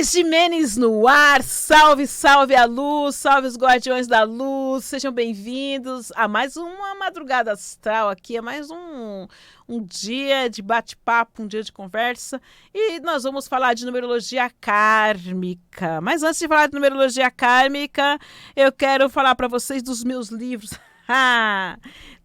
Cris Jimenez no ar, salve, salve a luz, salve os guardiões da luz, sejam bem-vindos a mais uma madrugada astral aqui, a mais um dia de bate-papo, um dia de conversa, e nós vamos falar de numerologia kármica. Mas antes de falar de numerologia kármica, eu quero falar para vocês dos meus livros.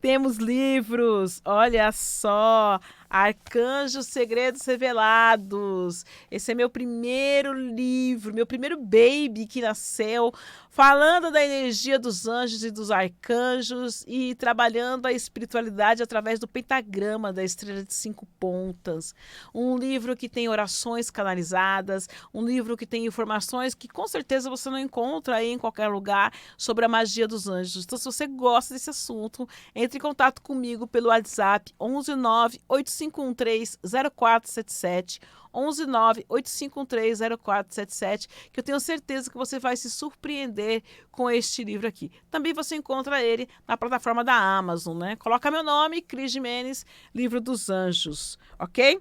Temos livros, olha só, Arcanjos Segredos Revelados. Esse é meu primeiro livro, meu primeiro baby que nasceu, falando da energia dos anjos e dos arcanjos e trabalhando a espiritualidade através do pentagrama da estrela de 5 pontas. Um livro que tem orações canalizadas, um livro que tem informações que com certeza você não encontra aí em qualquer lugar sobre a magia dos anjos. Então, se você gosta desse assunto, entre em contato comigo pelo WhatsApp 119-8513-0477, 119-8513-0477, que eu tenho certeza que você vai se surpreender com este livro aqui. Também você encontra ele na plataforma da Amazon, né? Coloca meu nome, Cris Jimenez, Livro dos Anjos, ok?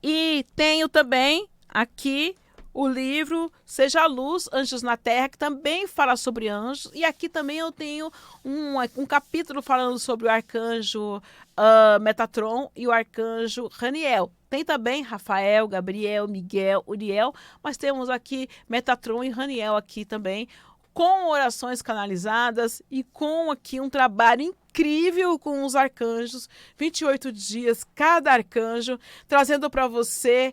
E tenho também aqui o livro Seja a Luz, Anjos na Terra, que também fala sobre anjos. E aqui também eu tenho um capítulo falando sobre o arcanjo Metatron e o arcanjo Raniel. Tem também Rafael, Gabriel, Miguel, Uriel, mas temos aqui Metatron e Raniel aqui também, com orações canalizadas e com aqui um trabalho incrível com os arcanjos, 28 dias cada arcanjo, trazendo para você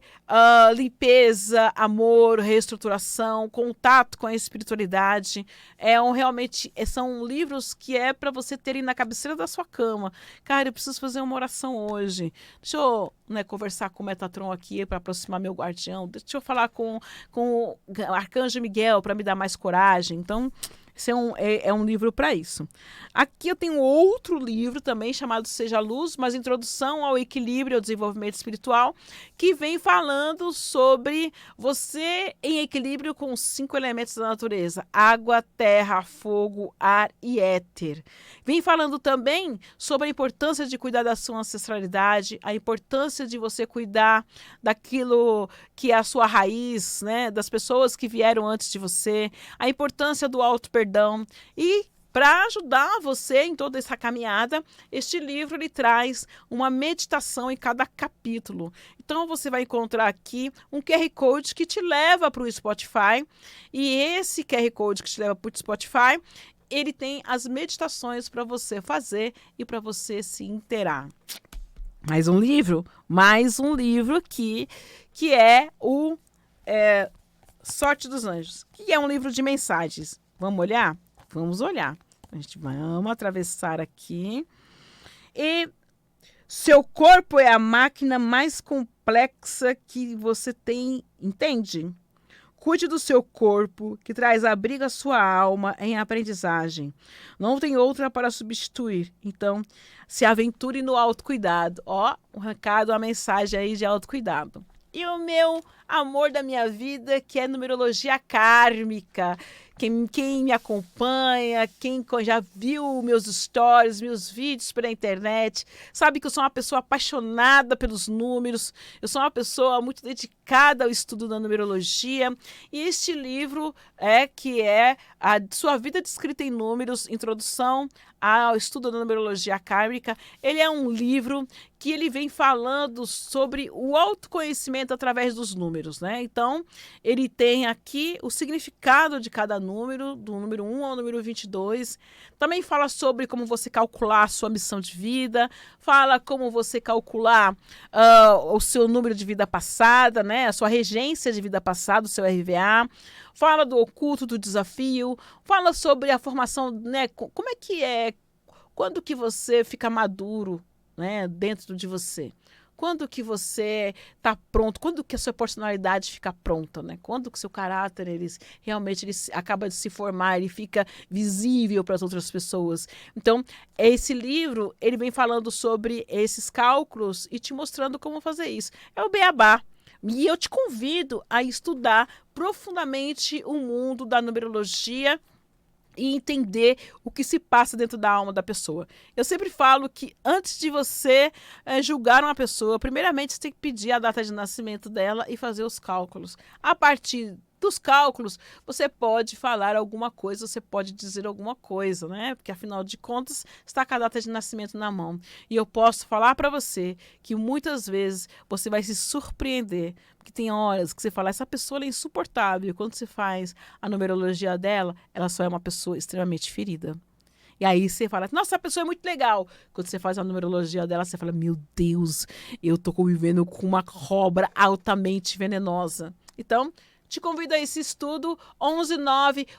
limpeza, amor, reestruturação, contato com a espiritualidade. Realmente são livros que é para você terem na cabeceira da sua cama. Cara, eu preciso fazer uma oração hoje. Deixa eu conversar com o Metatron aqui para aproximar meu guardião. Deixa eu falar com o arcanjo Miguel para me dar mais coragem. Então, esse é um livro para isso. Aqui eu tenho outro livro também chamado Seja a Luz, mas Introdução ao Equilíbrio e ao Desenvolvimento Espiritual, que vem falando sobre você em equilíbrio com os 5 elementos da natureza: água, terra, fogo, ar e éter. Vem falando também sobre a importância de cuidar da sua ancestralidade, a importância de você cuidar daquilo que é a sua raiz, né, das pessoas que vieram antes de você, a importância do auto-perdão. E para ajudar você em toda essa caminhada, este livro ele traz uma meditação em cada capítulo. Então você vai encontrar aqui um QR Code que te leva para o Spotify, e esse QR Code que te leva para o Spotify, ele tem as meditações para você fazer e para você se inteirar. Mais um livro aqui, que é o Sorte dos Anjos, que é um livro de mensagens. Vamos olhar? Vamos olhar. Vamos atravessar aqui. E seu corpo é a máquina mais complexa que você tem, entende? Cuide do seu corpo, que traz abrigo à sua alma em aprendizagem. Não tem outra para substituir. Então, se aventure no autocuidado. Ó, um recado, uma mensagem aí de autocuidado. E o meu amor da minha vida, que é numerologia kármica. Quem me acompanha, quem já viu meus stories, meus vídeos pela internet, sabe que eu sou uma pessoa apaixonada pelos números, eu sou uma pessoa muito dedicada ao estudo da numerologia, e este livro que é a Sua Vida Descrita em Números, Introdução ao Estudo da Numerologia Kármica. Ele é um livro que ele vem falando sobre o autoconhecimento através dos números, né? Então, ele tem aqui o significado de cada número, do número 1 ao número 22. Também fala sobre como você calcular a sua missão de vida, fala como você calcular o seu número de vida passada, né? A sua regência de vida passada, o seu RVA. Fala do oculto, do desafio, fala sobre a formação, né? Como é que é, quando que você fica maduro, né, dentro de você? Quando que você está pronto? Quando que a sua personalidade fica pronta, né? Quando que o seu caráter realmente acaba de se formar, ele fica visível para as outras pessoas? Então, esse livro, ele vem falando sobre esses cálculos e te mostrando como fazer isso. É o beabá. E eu te convido a estudar profundamente o mundo da numerologia e entender o que se passa dentro da alma da pessoa. Eu sempre falo que antes de você julgar uma pessoa, primeiramente você tem que pedir a data de nascimento dela e fazer os cálculos. A partir dos cálculos, você pode falar alguma coisa, você pode dizer alguma coisa, né? Porque afinal de contas, está com a data de nascimento na mão. E eu posso falar para você que muitas vezes você vai se surpreender, porque tem horas que você fala, essa pessoa é insuportável. E quando você faz a numerologia dela, ela só é uma pessoa extremamente ferida. E aí você fala, nossa, essa pessoa é muito legal. Quando você faz a numerologia dela, você fala, meu Deus, eu tô convivendo com uma cobra altamente venenosa. Então, te convido a esse estudo,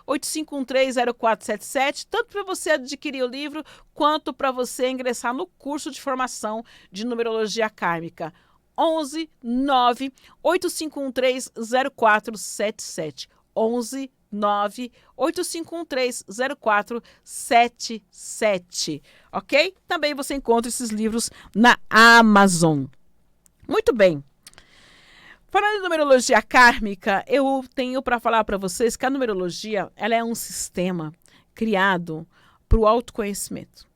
119-8513-0477, tanto para você adquirir o livro, quanto para você ingressar no curso de formação de numerologia kármica. 11-9-8513-0477. 11-9-8513-0477. Ok? Também você encontra esses livros na Amazon. Muito bem. Falando em numerologia kármica, eu tenho para falar para vocês que a numerologia ela é um sistema criado para o autoconhecimento.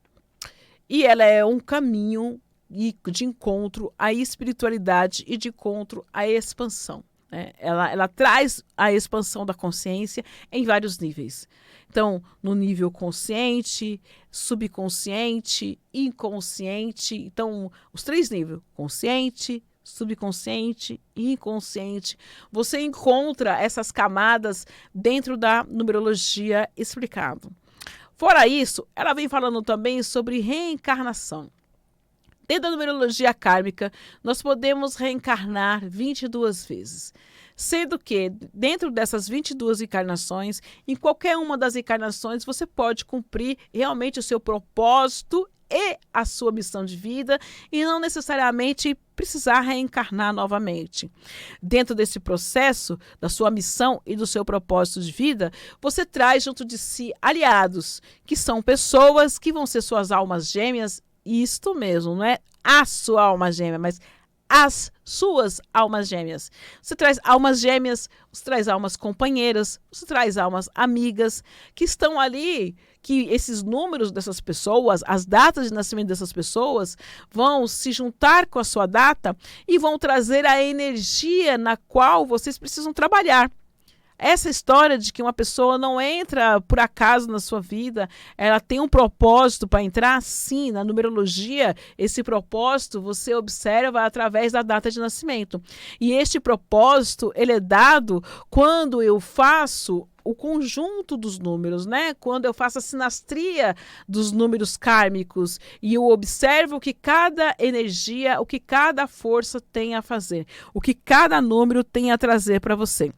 E ela é um caminho de encontro à espiritualidade e de encontro à expansão. Né? Ela traz a expansão da consciência em vários níveis. Então, no nível consciente, subconsciente, inconsciente. Então, os 3 níveis: consciente, subconsciente e inconsciente. Você encontra essas camadas dentro da numerologia explicado. Fora isso, ela vem falando também sobre reencarnação. Dentro da numerologia kármica, nós podemos reencarnar 22 vezes. Sendo que, dentro dessas 22 encarnações, em qualquer uma das encarnações, você pode cumprir realmente o seu propósito e a sua missão de vida e não necessariamente precisar reencarnar novamente. Dentro desse processo, da sua missão e do seu propósito de vida, você traz junto de si aliados, que são pessoas que vão ser suas almas gêmeas. Isto mesmo, não é a sua alma gêmea, mas as suas almas gêmeas. Você traz almas gêmeas, você traz almas companheiras, você traz almas amigas, que estão ali, que esses números dessas pessoas, as datas de nascimento dessas pessoas, vão se juntar com a sua data e vão trazer a energia na qual vocês precisam trabalhar. Essa história de que uma pessoa não entra por acaso na sua vida, ela tem um propósito para entrar, sim, na numerologia, esse propósito você observa através da data de nascimento. E este propósito, ele é dado quando eu faço o conjunto dos números, né? Quando eu faço a sinastria dos números kármicos e eu observo o que cada energia, o que cada força tem a fazer, o que cada número tem a trazer para você.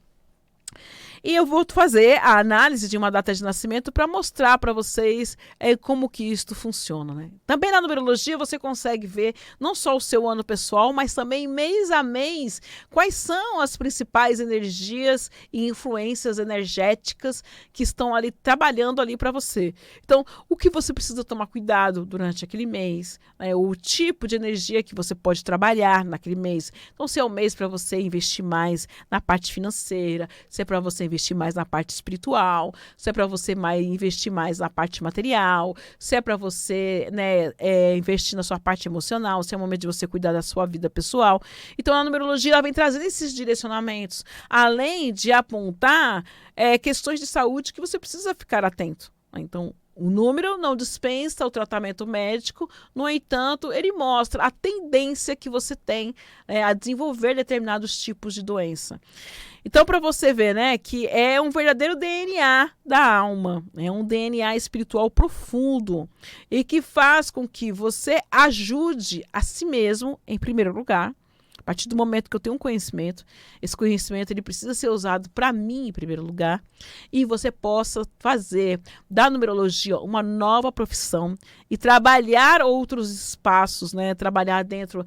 E eu vou fazer a análise de uma data de nascimento para mostrar para vocês como que isto funciona. Né? Também na numerologia você consegue ver não só o seu ano pessoal, mas também mês a mês quais são as principais energias e influências energéticas que estão ali trabalhando ali para você. Então, o que você precisa tomar cuidado durante aquele mês, né? O tipo de energia que você pode trabalhar naquele mês. Então, se é um mês para você investir mais na parte financeira, se é para você investir mais na parte espiritual, se é para você investir mais na parte material, se é para você, né, investir na sua parte emocional, se é o momento de você cuidar da sua vida pessoal. Então, a numerologia ela vem trazendo esses direcionamentos, além de apontar questões de saúde que você precisa ficar atento. Então, o número não dispensa o tratamento médico, no entanto, ele mostra a tendência que você tem a desenvolver determinados tipos de doença. Então, para você ver, né, que é um verdadeiro DNA da alma, é um DNA espiritual profundo e que faz com que você ajude a si mesmo, em primeiro lugar. A partir do momento que eu tenho um conhecimento, esse conhecimento ele precisa ser usado para mim em primeiro lugar e você possa fazer da numerologia uma nova profissão e trabalhar outros espaços, né? Trabalhar dentro,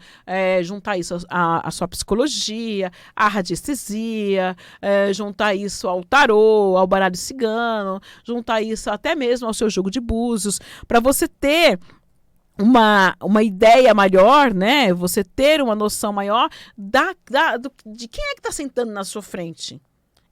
juntar isso à sua psicologia, à radiestesia, juntar isso ao tarô, ao baralho cigano, juntar isso até mesmo ao seu jogo de búzios, para você ter uma ideia maior, né? Você ter uma noção maior de quem é que está sentando na sua frente.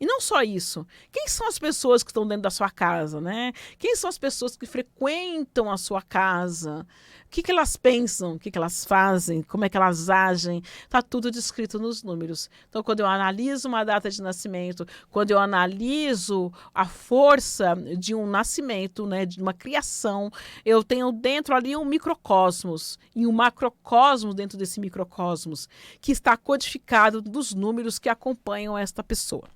E não só isso. Quem são as pessoas que estão dentro da sua casa, né? Quem são as pessoas que frequentam a sua casa? O que elas pensam? O que elas fazem? Como é que elas agem? Está tudo descrito nos números. Então, quando eu analiso uma data de nascimento, quando eu analiso a força de um nascimento, né, de uma criação, eu tenho dentro ali um microcosmos e um macrocosmos dentro desse microcosmos, que está codificado dos números que acompanham esta pessoa.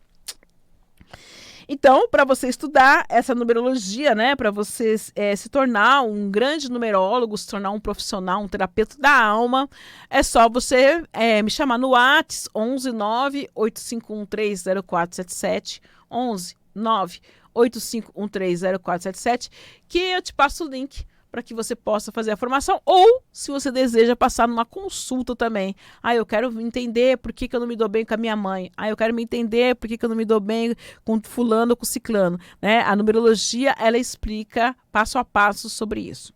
Então, para você estudar essa numerologia, né, para você se tornar um grande numerólogo, se tornar um profissional, um terapeuta da alma, é só você me chamar no WhatsApp 11 9 85130477, 11 9 85130477, que eu te passo o link para que você possa fazer a formação, ou se você deseja passar numa consulta também. Eu quero entender por que eu não me dou bem com a minha mãe. Eu quero me entender por que eu não me dou bem com fulano ou com ciclano. Né? A numerologia, ela explica passo a passo sobre isso.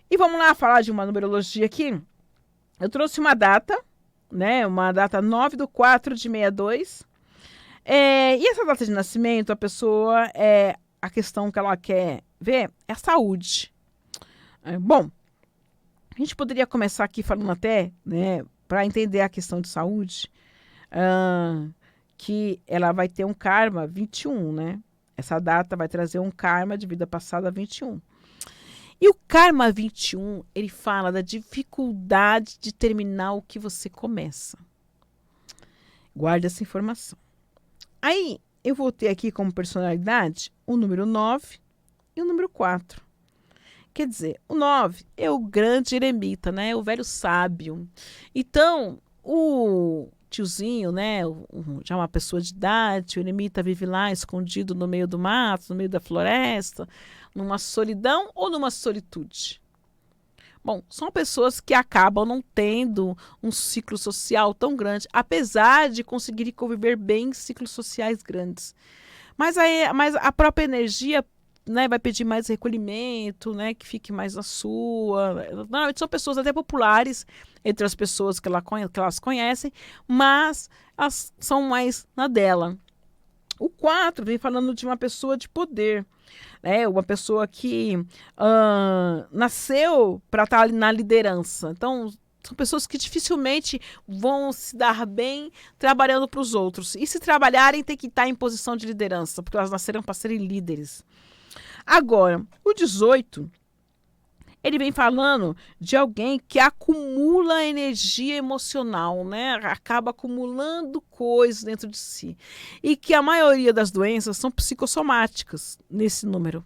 E vamos lá falar de uma numerologia aqui. Eu trouxe uma data, né? Uma data 9/4/62. E essa data de nascimento, a pessoa, a questão que ela quer ver é a saúde. Bom, a gente poderia começar aqui falando até, né, para entender a questão de saúde, que ela vai ter um karma 21, né? Essa data vai trazer um karma de vida passada 21. E o karma 21, ele fala da dificuldade de terminar o que você começa. Guarde essa informação. Aí, eu vou ter aqui como personalidade o número 9 e o número 4. Quer dizer, o 9 é o grande eremita, né? O velho sábio. Então, o tiozinho, né? Já uma pessoa de idade, o eremita vive lá escondido no meio do mato, no meio da floresta, numa solidão ou numa solitude. Bom, são pessoas que acabam não tendo um ciclo social tão grande, apesar de conseguirem conviver bem em ciclos sociais grandes. Mas a própria energia, né, vai pedir mais recolhimento, né, que fique mais na sua. Normalmente são pessoas até populares entre as pessoas que elas conhecem, mas elas são mais na dela. O 4 vem falando de uma pessoa de poder, né, uma pessoa que nasceu para estar ali na liderança. Então, são pessoas que dificilmente vão se dar bem trabalhando para os outros. E se trabalharem, tem que estar em posição de liderança, porque elas nasceram para serem líderes. Agora, o 18, ele vem falando de alguém que acumula energia emocional, né? Acaba acumulando coisas dentro de si. E que a maioria das doenças são psicossomáticas nesse número.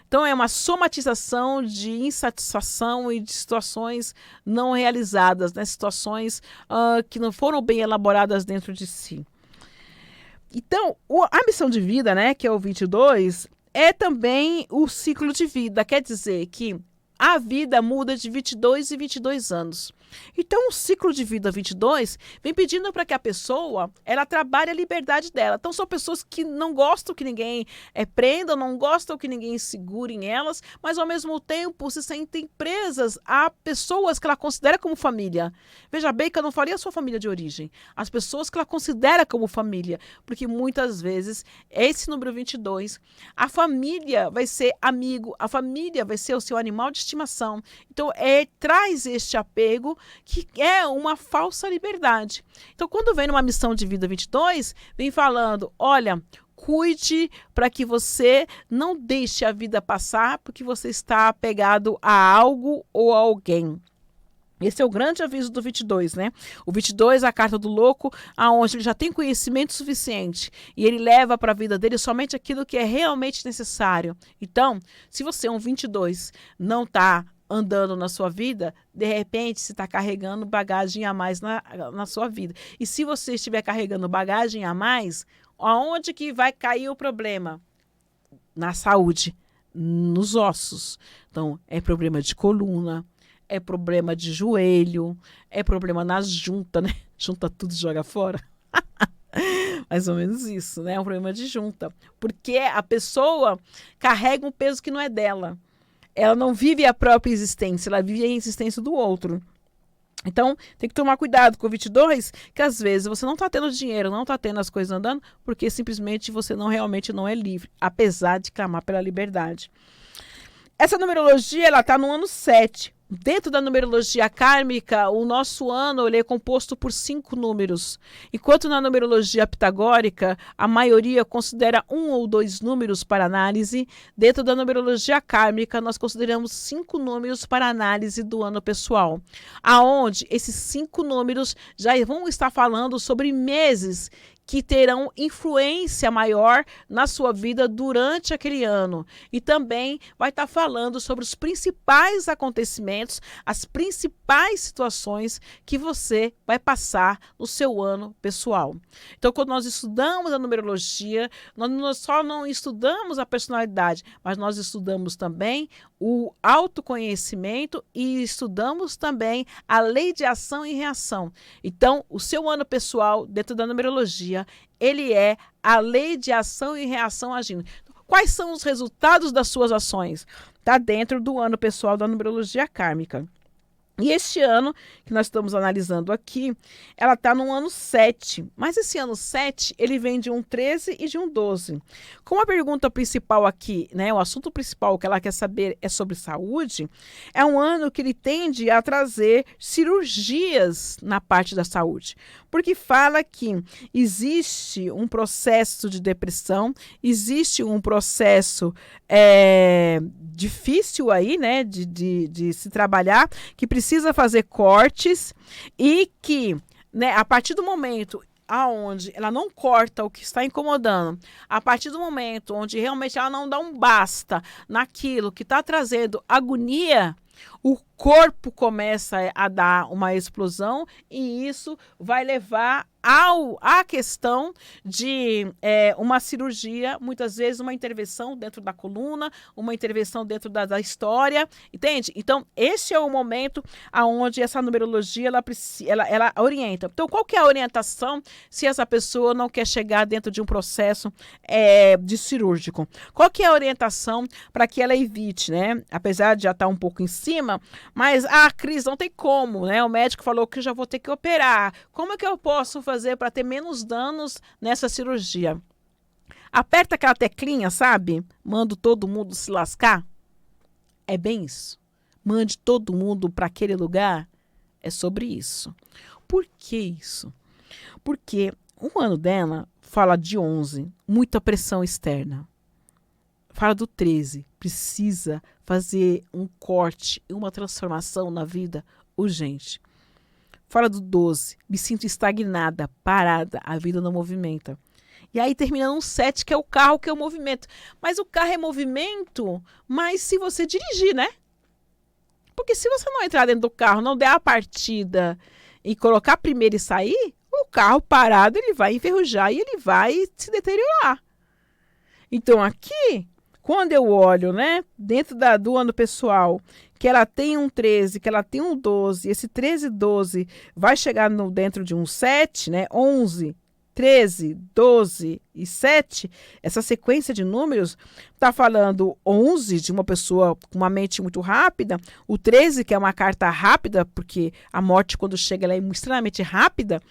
Então, é uma somatização de insatisfação e de situações não realizadas, né? Situações que não foram bem elaboradas dentro de si. Então, a missão de vida, né, que é o 22, é também o ciclo de vida. Quer dizer que a vida muda de 22 em 22 anos. Então, o ciclo de vida 22 vem pedindo para que a pessoa ela trabalhe a liberdade dela. Então, são pessoas que não gostam que ninguém prenda, não gostam que ninguém segure em elas, mas, ao mesmo tempo, se sentem presas a pessoas que ela considera como família. Veja bem que eu não falei a sua família de origem. As pessoas que ela considera como família. Porque, muitas vezes, esse número 22, a família vai ser amigo, a família vai ser o seu animal de estimação. Então, traz este apego que é uma falsa liberdade. Então, quando vem numa missão de vida 22, vem falando, olha, cuide para que você não deixe a vida passar porque você está apegado a algo ou a alguém. Esse é o grande aviso do 22, né? O 22 é a carta do louco, aonde ele já tem conhecimento suficiente e ele leva para a vida dele somente aquilo que é realmente necessário. Então, se você é um 22, não está andando na sua vida, de repente você está carregando bagagem a mais na sua vida. E se você estiver carregando bagagem a mais, aonde que vai cair o problema? Na saúde, nos ossos. Então, é problema de coluna, é problema de joelho, é problema nas juntas, né? Junta tudo e joga fora. Mais ou menos isso, né? É um problema de junta. Porque a pessoa carrega um peso que não é dela. Ela não vive a própria existência, ela vive a existência do outro. Então, tem que tomar cuidado com o 22, que às vezes você não está tendo dinheiro, não está tendo as coisas andando, porque simplesmente você realmente não é livre, apesar de clamar pela liberdade. Essa numerologia, ela está no ano 7. Dentro da numerologia kármica, o nosso ano ele é composto por 5 números. Enquanto na numerologia pitagórica, a maioria considera 1 ou 2 números para análise, dentro da numerologia kármica, nós consideramos 5 números para análise do ano pessoal. Aonde esses 5 números já vão estar falando sobre meses que terão influência maior na sua vida durante aquele ano. E também vai estar falando sobre os principais acontecimentos, as principais situações que você vai passar no seu ano pessoal. Então, quando nós estudamos a numerologia, nós só não estudamos a personalidade, mas nós estudamos também o autoconhecimento e estudamos também a lei de ação e reação. Então, o seu ano pessoal, dentro da numerologia, ele é a lei de ação e reação agindo. Quais são os resultados das suas ações? Está dentro do ano pessoal da numerologia kármica. E este ano, que nós estamos analisando aqui, ela está no ano 7. Mas esse ano 7, ele vem de um 13 e de um 12. Como a pergunta principal aqui, né, o assunto principal que ela quer saber é sobre saúde, é um ano que ele tende a trazer cirurgias na parte da saúde. Porque fala que existe um processo de depressão, existe um processo difícil aí, né, de se trabalhar, que precisa fazer cortes e que, né, a partir do momento aonde ela não corta o que está incomodando, a partir do momento onde realmente ela não dá um basta naquilo que está trazendo agonia, o corpo começa a dar uma explosão e isso vai levar à questão de uma cirurgia, muitas vezes uma intervenção dentro da coluna, uma intervenção dentro da história, entende? Então, esse é o momento onde essa numerologia ela orienta. Então, qual que é a orientação se essa pessoa não quer chegar dentro de um processo de cirúrgico? Qual que é a orientação para que ela evite, né? Apesar de já estar um pouco em cima, mas, Cris, não tem como, né? O médico falou que eu já vou ter que operar. Como é que eu posso fazer para ter menos danos nessa cirurgia? Aperta aquela teclinha, sabe? Mando todo mundo se lascar. É bem isso. Mande todo mundo para aquele lugar. É sobre isso. Por que isso? Porque o ano dela fala de 11, muita pressão externa. Fala do 13, precisa fazer um corte, uma transformação na vida urgente. Fala do 12, me sinto estagnada, parada, a vida não movimenta. E aí termina um 7, que é o carro, que é o movimento. Mas o carro é movimento, mas se você dirigir, né? Porque se você não entrar dentro do carro, não der a partida e colocar primeiro e sair, o carro parado ele vai enferrujar e ele vai se deteriorar. Então aqui, quando eu olho, né, dentro do ano pessoal, que ela tem um 13, que ela tem um 12, esse 13 e 12 vai chegar dentro de um 7, né, 11, 13, 12 e 7, essa sequência de números está falando 11 de uma pessoa com uma mente muito rápida, o 13 que é uma carta rápida, porque a morte quando chega ela é extremamente rápida,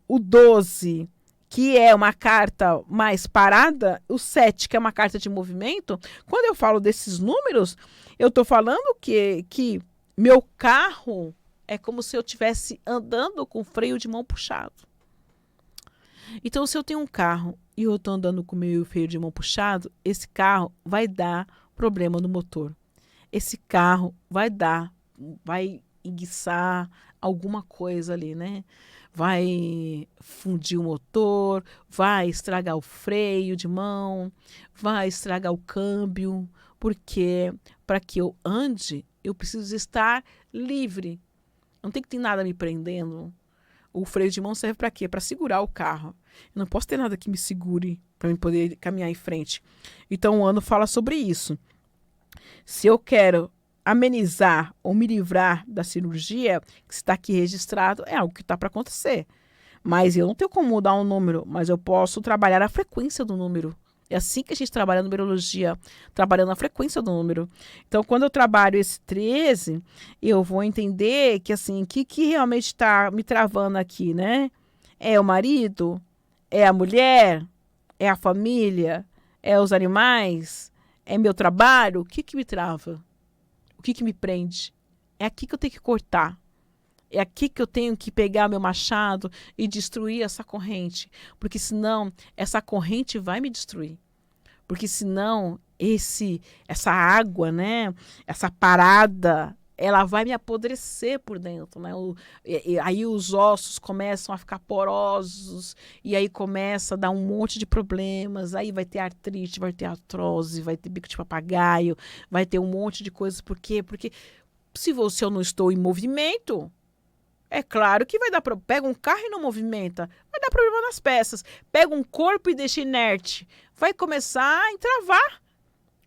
o 12 que é uma carta mais parada, o 7, que é uma carta de movimento. Quando eu falo desses números, eu estou falando que meu carro é como se eu estivesse andando com freio de mão puxado. Então, se eu tenho um carro e eu estou andando com o meu freio de mão puxado, esse carro vai dar problema no motor. Esse carro vai enguiçar alguma coisa ali, né? Vai fundir o motor, vai estragar o freio de mão, vai estragar o câmbio, porque para que eu ande, eu preciso estar livre. Não tem que ter nada me prendendo. O freio de mão serve para quê? Para segurar o carro. Eu não posso ter nada que me segure para eu poder caminhar em frente. Então o ano fala sobre isso. Se eu quero amenizar ou me livrar da cirurgia que está aqui registrado, é algo que está para acontecer. Mas eu não tenho como mudar um número, mas eu posso trabalhar a frequência do número. É assim que a gente trabalha a numerologia, trabalhando a frequência do número. Então, quando eu trabalho esse 13, eu vou entender que, assim, o que realmente está me travando aqui, né? É o marido? É a mulher? É a família? É os animais? É meu trabalho? O que me trava? O que me prende? É aqui que eu tenho que cortar. É aqui que eu tenho que pegar meu machado e destruir essa corrente. Porque senão essa corrente vai me destruir. Porque senão essa água, né? Essa parada, ela vai me apodrecer por dentro, né? Aí os ossos começam a ficar porosos e aí começa a dar um monte de problemas. Aí vai ter artrite, vai ter artrose, vai ter bico de papagaio, vai ter um monte de coisas. Por quê? Porque se eu não estou em movimento, é claro que vai dar problema. Pega um carro e não movimenta, vai dar problema nas peças. Pega um corpo e deixa inerte, vai começar a entravar.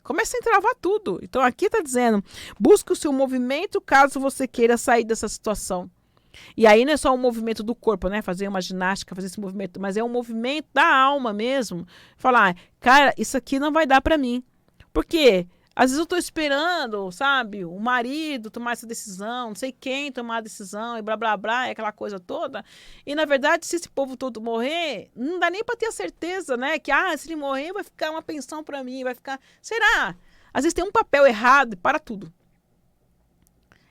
Começa a entravar tudo. Então aqui está dizendo, busque o seu movimento caso você queira sair dessa situação. E aí não é só um movimento do corpo, né? Fazer uma ginástica, fazer esse movimento, mas é um movimento da alma mesmo. Falar, cara, isso aqui não vai dar para mim. Por quê? Às vezes eu estou esperando, sabe, o marido tomar essa decisão, não sei quem tomar a decisão e blá, blá, blá, aquela coisa toda. E, na verdade, se esse povo todo morrer, não dá nem para ter a certeza, né? Que, se ele morrer, vai ficar uma pensão para mim, vai ficar... Será? Às vezes tem um papel errado para tudo.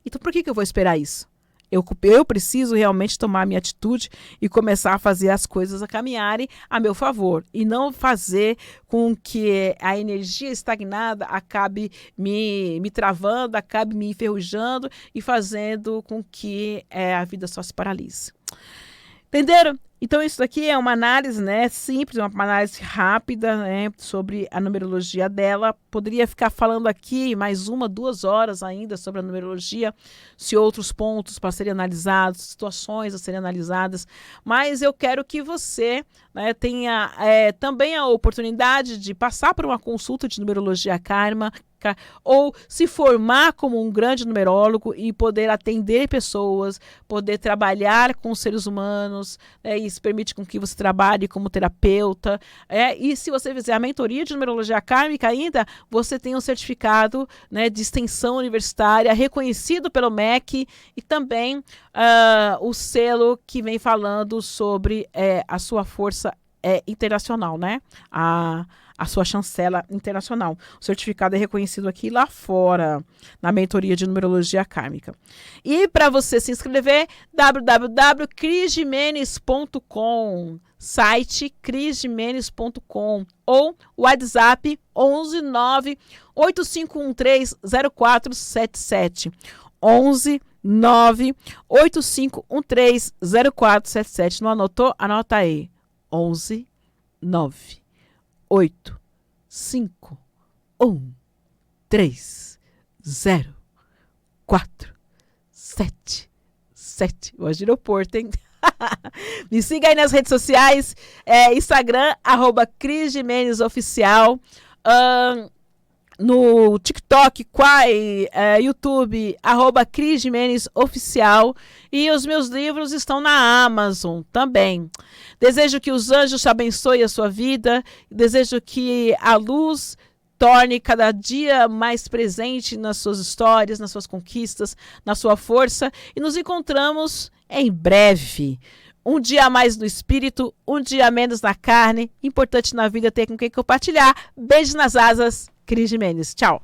Então, por que eu vou esperar isso? Eu preciso realmente tomar a minha atitude e começar a fazer as coisas a caminharem a meu favor. E não fazer com que a energia estagnada acabe me travando, acabe me enferrujando e fazendo com que a vida só se paralise. Entenderam? Então, isso daqui é uma análise, né, simples, uma análise rápida, né, sobre a numerologia dela. Poderia ficar falando aqui mais 2 horas ainda sobre a numerologia, se outros pontos para serem analisados, situações a serem analisadas, mas eu quero que você, né, tenha também a oportunidade de passar por uma consulta de numerologia kármica, ou se formar como um grande numerólogo e poder atender pessoas, poder trabalhar com seres humanos, isso permite com que você trabalhe como terapeuta, e se você fizer a mentoria de numerologia kármica ainda, você tem um certificado, né, de extensão universitária reconhecido pelo MEC e também o selo que vem falando sobre a sua força internacional, né? A sua chancela internacional. O certificado é reconhecido aqui e lá fora, na mentoria de numerologia kármica. E para você se inscrever, www.crisjimenez.com, site crisjimenez.com ou WhatsApp 11 9 8513 0477. 11 9 8513 0477. Não anotou? Anota aí. 11 9 8 5 1 3 0 4 7 7. Hoje no Porto, hein? Me siga aí nas redes sociais, Instagram, @CrisJimenezOficial, no TikTok, Quai, YouTube, @CrisJimenezOficial, e os meus livros estão na Amazon também. Desejo que os anjos te abençoem a sua vida, desejo que a luz torne cada dia mais presente nas suas histórias, nas suas conquistas, na sua força, e nos encontramos em breve. Um dia a mais no espírito, um dia a menos na carne. Importante na vida ter com quem compartilhar. Beijo nas asas, Cris Jimenez. Tchau.